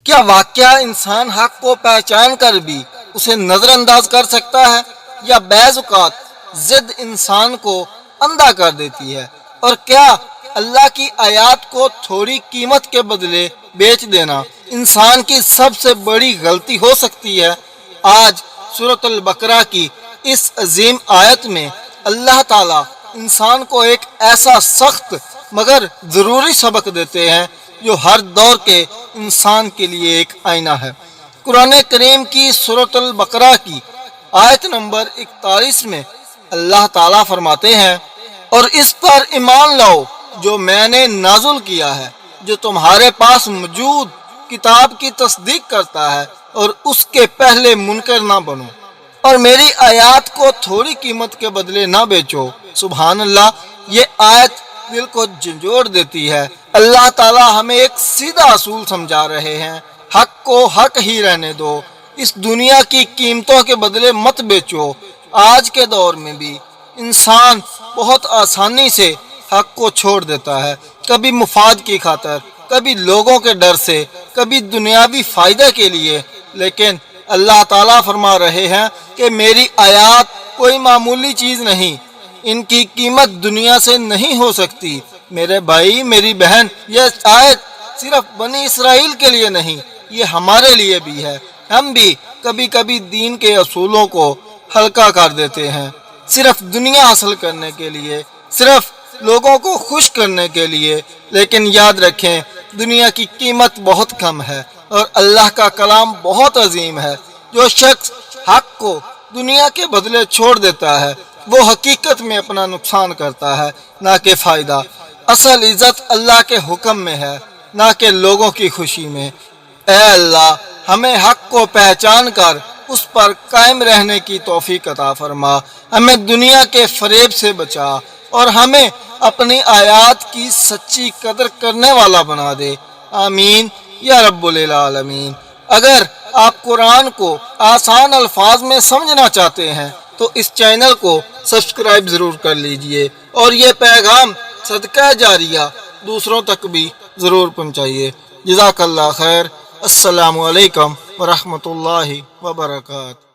کیا واقعہ انسان حق کو پہچان کر بھی اسے نظر انداز کر سکتا ہے، یا بعض اوقات ضد انسان کو اندھا کر دیتی ہے؟ اور کیا اللہ کی آیات کو تھوڑی قیمت کے بدلے بیچ دینا انسان کی سب سے بڑی غلطی ہو سکتی ہے؟ آج سورۃ البقرہ کی اس عظیم آیت میں اللہ تعالیٰ انسان کو ایک ایسا سخت مگر ضروری سبق دیتے ہیں جو ہر دور کے انسان کے لیے ایک آئینہ ہے۔ قرآن کریم کی سورۃ البقرہ کی آیت نمبر 41 میں اللہ تعالیٰ فرماتے ہیں، اور اس پر ایمان لاؤ جو میں نے نازل کیا ہے، جو تمہارے پاس موجود کتاب کی تصدیق کرتا ہے، اور اس کے پہلے منکر نہ بنو، اور میری آیات کو تھوڑی قیمت کے بدلے نہ بیچو۔ سبحان اللہ، یہ آیت دل کو جھنجھوڑ دیتی ہے۔ اللہ تعالیٰ ہمیں ایک سیدھا اصول سمجھا رہے ہیں، حق کو حق ہی رہنے دو، اس دنیا کی قیمتوں کے بدلے مت بیچو۔ آج کے دور میں بھی انسان بہت آسانی سے حق کو چھوڑ دیتا ہے، کبھی مفاد کی خاطر، کبھی لوگوں کے ڈر سے، کبھی دنیاوی فائدہ کے لیے، لیکن اللہ تعالیٰ فرما رہے ہیں کہ میری آیات کوئی معمولی چیز نہیں، ان کی قیمت دنیا سے نہیں ہو سکتی۔ میرے بھائی، میری بہن، یہ آیت صرف بنی اسرائیل کے لیے نہیں، یہ ہمارے لیے بھی ہے۔ ہم بھی کبھی کبھی دین کے اصولوں کو ہلکا کر دیتے ہیں، صرف دنیا حاصل کرنے کے لیے، صرف لوگوں کو خوش کرنے کے لیے، لیکن یاد رکھیں دنیا کی قیمت بہت کم ہے اور اللہ کا کلام بہت عظیم ہے۔ جو شخص حق کو دنیا کے بدلے چھوڑ دیتا ہے وہ حقیقت میں اپنا نقصان کرتا ہے، نہ کہ فائدہ۔ اصل عزت اللہ کے حکم میں ہے، نہ کہ لوگوں کی خوشی میں۔ اے اللہ، ہمیں حق کو پہچان کر اس پر قائم رہنے کی توفیق عطا فرما، ہمیں دنیا کے فریب سے بچا، اور ہمیں اپنی آیات کی سچی قدر کرنے والا بنا دے۔ آمین یا رب العالمین۔ اگر آپ قرآن کو آسان الفاظ میں سمجھنا چاہتے ہیں تو اس چینل کو سبسکرائب ضرور کر لیجئے، اور یہ پیغام صدقہ جاریہ دوسروں تک بھی ضرور پہنچائیے۔ جزاک اللہ خیر۔ السلام علیکم ورحمۃ اللہ وبرکاتہ۔